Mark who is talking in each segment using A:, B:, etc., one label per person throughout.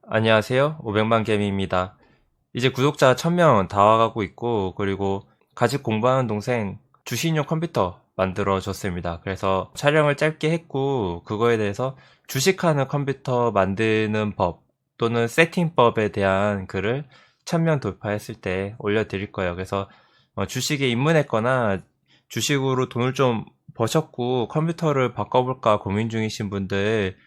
A: 안녕하세요. 500만 개미입니다. 이제 구독자 1000명 다 와가고 있고, 그리고 같이 공부하는 동생 주식용 컴퓨터 만들어 줬습니다. 그래서 촬영을 짧게 했고, 그거에 대해서 주식하는 컴퓨터 만드는 법 또는 세팅법에 대한 글을 1000명 돌파했을 때 올려드릴 거예요. 그래서 주식에 입문했거나 주식으로 돈을 좀 버셨고 컴퓨터를 바꿔볼까 고민 중이신 분들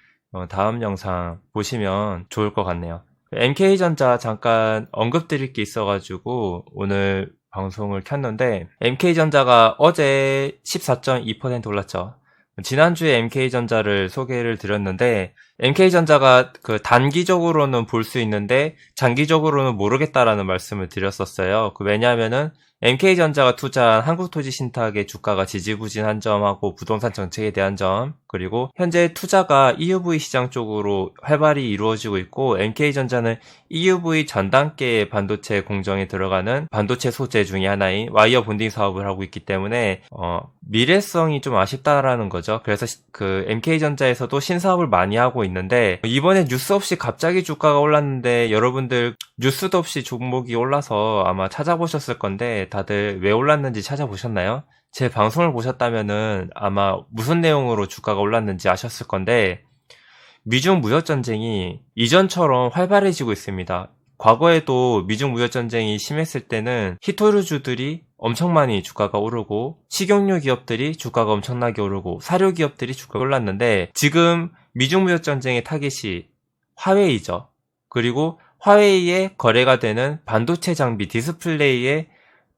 A: 다음 영상 보시면 좋을 것 같네요. MK전자 잠깐 언급드릴 게 있어가지고 오늘 방송을 켰는데, MK전자가 어제 14.2% 올랐죠. 지난주에 MK전자를 소개를 드렸는데, MK전자가 그 단기적으로는 볼 수 있는데 장기적으로는 모르겠다라는 말씀을 드렸었어요. 왜냐하면은 MK전자가 투자한 한국토지신탁의 주가가 지지부진한 점하고 부동산 정책에 대한 점, 그리고 현재 투자가 EUV 시장 쪽으로 활발히 이루어지고 있고, MK전자는 EUV 전 단계 반도체 공정에 들어가는 반도체 소재 중에 하나인 와이어 본딩 사업을 하고 있기 때문에 미래성이 좀 아쉽다라는 거죠. 그래서 그 MK전자에서도 신사업을 많이 하고 있는데, 이번에 뉴스 없이 갑자기 주가가 올랐는데 여러분들 뉴스도 없이 종목이 올라서 아마 찾아보셨을 건데 다들 왜 올랐는지 찾아보셨나요? 제 방송을 보셨다면은 아마 무슨 내용으로 주가가 올랐는지 아셨을 건데, 미중 무역전쟁이 이전처럼 활발해지고 있습니다. 과거에도 미중 무역전쟁이 심했을 때는 히토류주들이 엄청 많이 주가가 오르고, 식용유 기업들이 주가가 엄청나게 오르고, 사료 기업들이 주가가 올랐는데, 지금 미중 무역전쟁의 타깃이 화웨이죠. 그리고 화웨이에 거래가 되는 반도체 장비 디스플레이에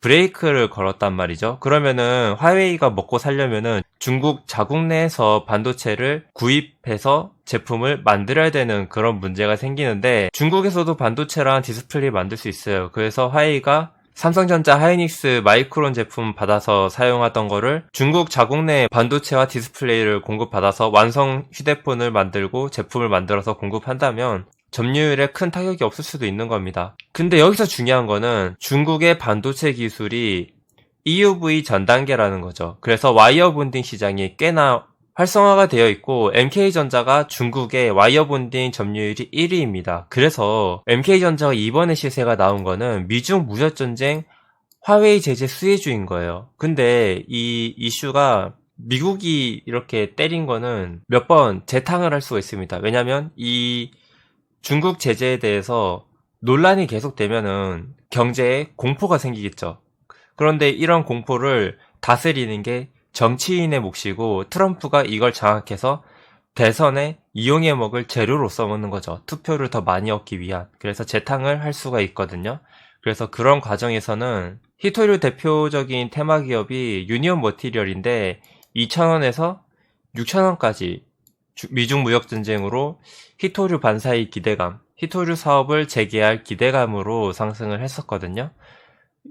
A: 브레이크를 걸었단 말이죠. 그러면은 화웨이가 먹고 살려면은 중국 자국 내에서 반도체를 구입해서 제품을 만들어야 되는 그런 문제가 생기는데, 중국에서도 반도체랑 디스플레이 만들 수 있어요. 그래서 화웨이가 삼성전자, 하이닉스, 마이크론 제품 받아서 사용하던 거를 중국 자국 내 반도체와 디스플레이를 공급받아서 완성 휴대폰을 만들고 제품을 만들어서 공급한다면 점유율에 큰 타격이 없을 수도 있는 겁니다. 근데 여기서 중요한 거는 중국의 반도체 기술이 EUV 전 단계라는 거죠. 그래서 와이어 본딩 시장이 꽤나 활성화가 되어 있고, MK전자가 중국의 와이어 본딩 점유율이 1위입니다. 그래서 MK전자가 이번에 시세가 나온 거는 미중 무역전쟁 화웨이 제재 수혜주인 거예요. 근데 이 이슈가 미국이 이렇게 때린 거는 몇 번 재탕을 할 수가 있습니다. 왜냐면 이 중국 제재에 대해서 논란이 계속되면은 경제에 공포가 생기겠죠. 그런데 이런 공포를 다스리는 게 정치인의 몫이고, 트럼프가 이걸 장악해서 대선에 이용해 먹을 재료로 써먹는 거죠. 투표를 더 많이 얻기 위한. 그래서 재탕을 할 수가 있거든요. 그래서 그런 과정에서는 히토류 대표적인 테마 기업이 유니온 머티리얼인데 2,000원에서 6,000원까지 미중 무역 전쟁으로 히토류 반사의 기대감, 히토류 사업을 재개할 기대감으로 상승을 했었거든요.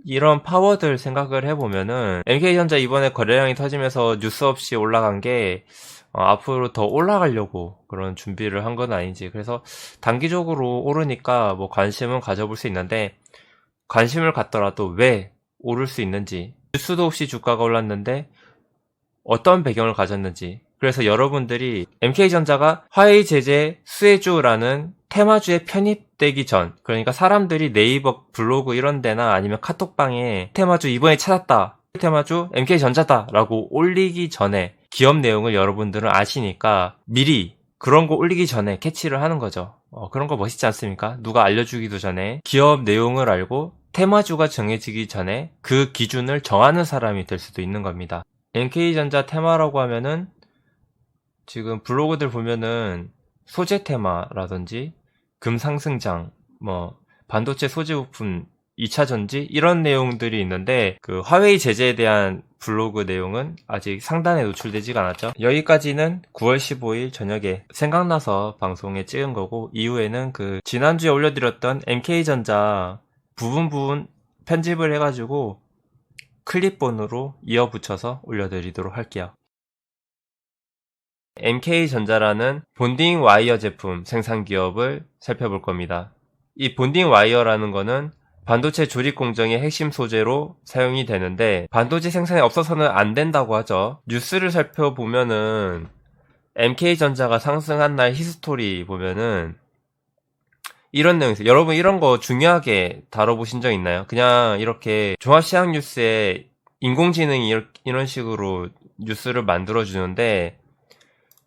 A: 이런 파워들 생각을 해보면은 MK전자 이번에 거래량이 터지면서 뉴스 없이 올라간 게 앞으로 더 올라가려고 그런 준비를 한 건 아닌지. 그래서 단기적으로 오르니까 뭐 관심은 가져볼 수 있는데, 관심을 갖더라도 왜 오를 수 있는지, 뉴스도 없이 주가가 올랐는데 어떤 배경을 가졌는지. 그래서 여러분들이 MK전자가 화웨이 제재 수혜주라는 테마주에 편입되기 전, 그러니까 사람들이 네이버 블로그 이런 데나 아니면 카톡방에 테마주 이번에 찾았다, 테마주 MK전자다 라고 올리기 전에 기업 내용을 여러분들은 아시니까 미리 그런 거 올리기 전에 캐치를 하는 거죠. 그런 거 멋있지 않습니까? 누가 알려주기도 전에 기업 내용을 알고 테마주가 정해지기 전에 그 기준을 정하는 사람이 될 수도 있는 겁니다. MK전자 테마라고 하면은 지금 블로그들 보면은 소재 테마라든지 금상승장, 반도체 소재 부품 2차 전지 이런 내용들이 있는데, 그 화웨이 제재에 대한 블로그 내용은 아직 상단에 노출되지가 않았죠. 여기까지는 9월 15일 저녁에 생각나서 방송에 찍은 거고, 이후에는 그 지난주에 올려드렸던 MK전자 부분 편집을 해가지고 클립본으로 이어붙여서 올려드리도록 할게요. MK전자라는 본딩 와이어 제품 생산 기업을 살펴볼 겁니다. 이 본딩 와이어라는 거는 반도체 조립 공정의 핵심 소재로 사용이 되는데, 반도체 생산에 없어서는 안 된다고 하죠. 뉴스를 살펴보면은 MK전자가 상승한 날 히스토리 보면은 이런 내용이 있어요. 여러분 이런 거 중요하게 다뤄보신 적 있나요? 그냥 이렇게 종합시황 뉴스에 인공지능이 이런 식으로 뉴스를 만들어주는데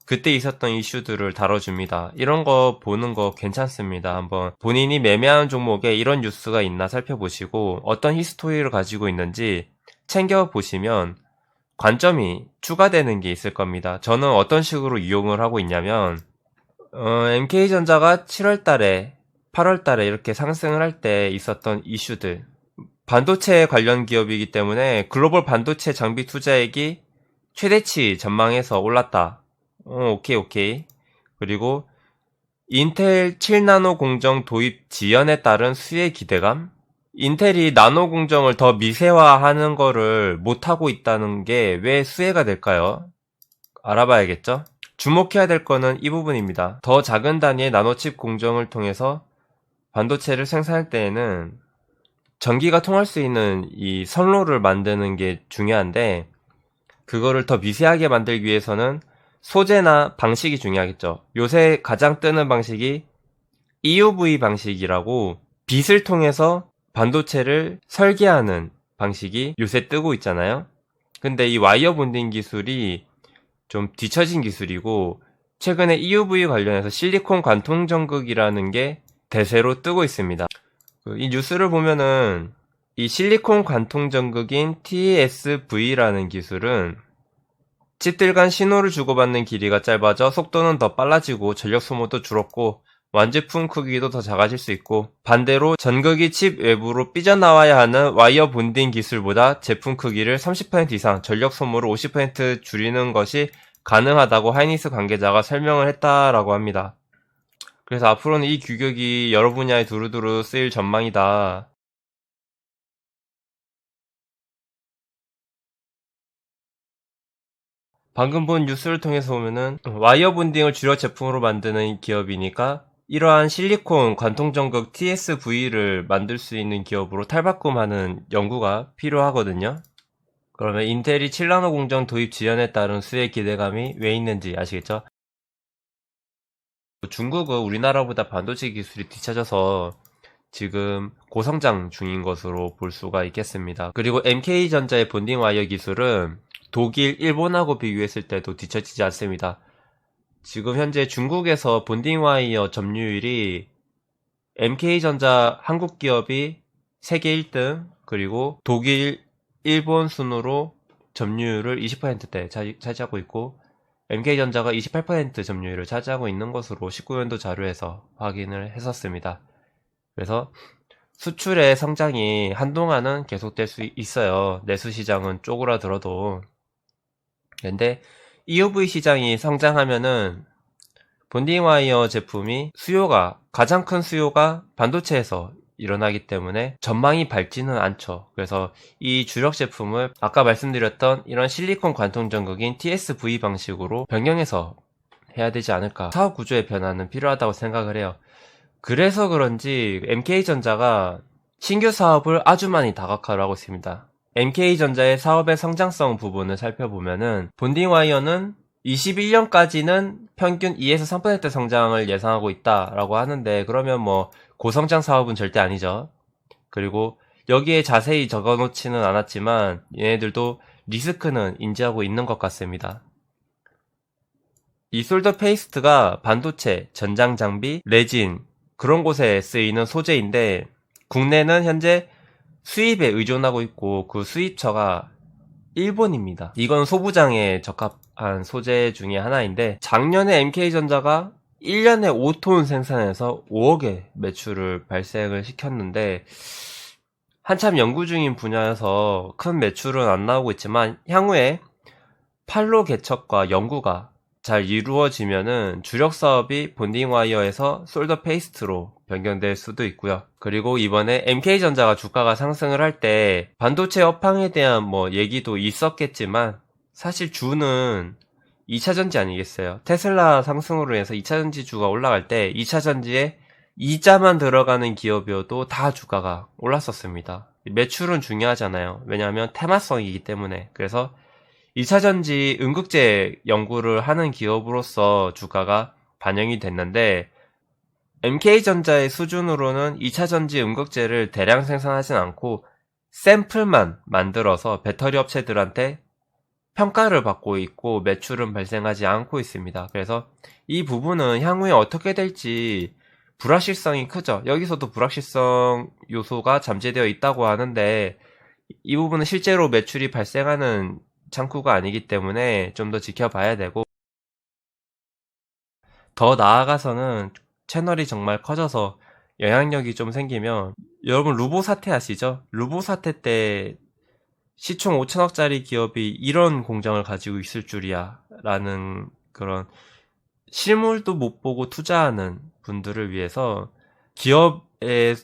A: 그때 있었던 이슈들을 다뤄줍니다. 이런 거 보는 거 괜찮습니다. 한번 본인이 매매하는 종목에 이런 뉴스가 있나 살펴보시고 어떤 히스토리를 가지고 있는지 챙겨보시면 관점이 추가되는 게 있을 겁니다. 저는 어떤 식으로 이용을 하고 있냐면 MK전자가 7월달에 8월달에 이렇게 상승을 할 때 있었던 이슈들 반도체 관련 기업이기 때문에 글로벌 반도체 장비 투자액이 최대치 전망해서 올랐다. 오케이. 그리고 인텔 7나노 공정 도입 지연에 따른 수혜 기대감? 인텔이 나노 공정을 더 미세화하는 거를 못하고 있다는 게 왜 수혜가 될까요? 알아봐야겠죠? 주목해야 될 거는 이 부분입니다. 더 작은 단위의 나노칩 공정을 통해서 반도체를 생산할 때에는 전기가 통할 수 있는 이 선로를 만드는 게 중요한데 그거를 더 미세하게 만들기 위해서는 소재나 방식이 중요하겠죠. 요새 가장 뜨는 방식이 EUV 방식이라고 빛을 통해서 반도체를 설계하는 방식이 요새 뜨고 있잖아요. 근데 이 와이어 본딩 기술이 좀 뒤처진 기술이고 최근에 EUV 관련해서 실리콘 관통 전극이라는 게 대세로 뜨고 있습니다. 이 뉴스를 보면은 이 실리콘 관통 전극인 TSV라는 기술은 칩들 간 신호를 주고받는 길이가 짧아져 속도는 더 빨라지고 전력 소모도 줄었고 완제품 크기도 더 작아질 수 있고 반대로 전극이 칩 외부로 삐져나와야 하는 와이어 본딩 기술보다 제품 크기를 30% 이상 전력 소모를 50% 줄이는 것이 가능하다고 하이닉스 관계자가 설명을 했다라고 합니다. 그래서 앞으로는 이 규격이 여러 분야에 두루두루 쓰일 전망이다. 방금 본 뉴스를 통해서 보면은 와이어 본딩을 주력 제품으로 만드는 기업이니까 이러한 실리콘 관통전극 TSV를 만들 수 있는 기업으로 탈바꿈하는 연구가 필요하거든요. 그러면 인텔이 7나노 공정 도입 지연에 따른 수혜 기대감이 왜 있는지 아시겠죠? 중국은 우리나라보다 반도체 기술이 뒤처져서 지금 고성장 중인 것으로 볼 수가 있겠습니다. 그리고 MK전자의 본딩 와이어 기술은 독일, 일본하고 비교했을 때도 뒤처지지 않습니다. 지금 현재 중국에서 본딩 와이어 점유율이 MK전자 한국 기업이 세계 1등, 그리고 독일, 일본 순으로 점유율을 20%대 차지하고 있고 MK전자가 28% 점유율을 차지하고 있는 것으로 19년도 자료에서 확인을 했었습니다. 그래서 수출의 성장이 한동안은 계속될 수 있어요. 내수 시장은 쪼그라들어도. 근데 EUV 시장이 성장하면은 본딩 와이어 제품이 가장 큰 수요가 반도체에서 일어나기 때문에 전망이 밝지는 않죠. 그래서 이 주력 제품을 아까 말씀드렸던 이런 실리콘 관통 전극인 TSV 방식으로 변경해서 해야 되지 않을까. 사업 구조의 변화는 필요하다고 생각을 해요. 그래서 그런지 MK전자가 신규 사업을 아주 많이 다각화를 하고 있습니다. MK전자의 사업의 성장성 부분을 살펴보면은 본딩 와이어는 21년까지는 평균 2에서 3% 성장을 예상하고 있다라고 하는데 그러면 뭐 고성장 사업은 절대 아니죠. 그리고 여기에 자세히 적어놓지는 않았지만 얘네들도 리스크는 인지하고 있는 것 같습니다. 이 솔더 페이스트가 반도체, 전장 장비, 레진 그런 곳에 쓰이는 소재인데 국내는 현재 수입에 의존하고 있고 그 수입처가 일본입니다. 이건 소부장에 적합한 소재 중에 하나인데 작년에 MK전자가 1년에 5톤 생산해서 5억의 매출을 발생을 시켰는데 한참 연구 중인 분야여서 큰 매출은 안 나오고 있지만 향후에 판로 개척과 연구가 잘 이루어지면은 주력 사업이 본딩 와이어에서 솔더 페이스트로 변경될 수도 있고요. 그리고 이번에 MK전자가 주가가 상승을 할 때 반도체 업황에 대한 뭐 얘기도 있었겠지만 사실 주는 2차전지 아니겠어요. 테슬라 상승으로 해서 2차전지주가 올라갈 때 2차전지에 이자만 들어가는 기업이어도 다 주가가 올랐었습니다. 매출은 중요하잖아요. 왜냐하면 테마성이기 때문에. 그래서 2차전지 음극재 연구를 하는 기업으로서 주가가 반영이 됐는데 MK전자의 수준으로는 2차전지 음극재를 대량 생산하진 않고 샘플만 만들어서 배터리 업체들한테 평가를 받고 있고 매출은 발생하지 않고 있습니다. 그래서 이 부분은 향후에 어떻게 될지 불확실성이 크죠. 여기서도 불확실성 요소가 잠재되어 있다고 하는데 이 부분은 실제로 매출이 발생하는 창구가 아니기 때문에 좀 더 지켜봐야 되고, 더 나아가서는 채널이 정말 커져서 영향력이 좀 생기면, 여러분 루보 사태 아시죠? 루보 사태 때 시총 5천억짜리 기업이 이런 공장을 가지고 있을 줄이야 라는 그런, 실물도 못 보고 투자하는 분들을 위해서 기업의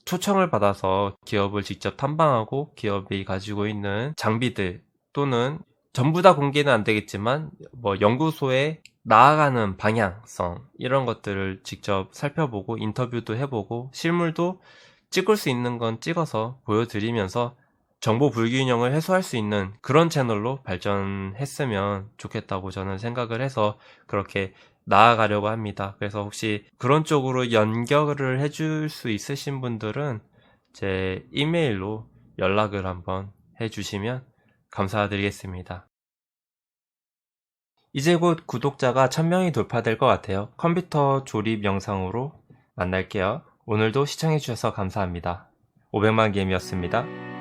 A: 초청을 받아서 기업을 직접 탐방하고 기업이 가지고 있는 장비들 또는 전부 다 공개는 안 되겠지만 뭐 연구소에 나아가는 방향성 이런 것들을 직접 살펴보고 인터뷰도 해보고 실물도 찍을 수 있는 건 찍어서 보여드리면서 정보 불균형을 해소할 수 있는 그런 채널로 발전했으면 좋겠다고 저는 생각을 해서 그렇게 나아가려고 합니다. 그래서 혹시 그런 쪽으로 연결을 해줄 수 있으신 분들은 제 이메일로 연락을 한번 해주시면 감사드리겠습니다. 이제 곧 구독자가 1000명이 돌파될 것 같아요. 컴퓨터 조립 영상으로 만날게요. 오늘도 시청해주셔서 감사합니다. 500만 게임이었습니다.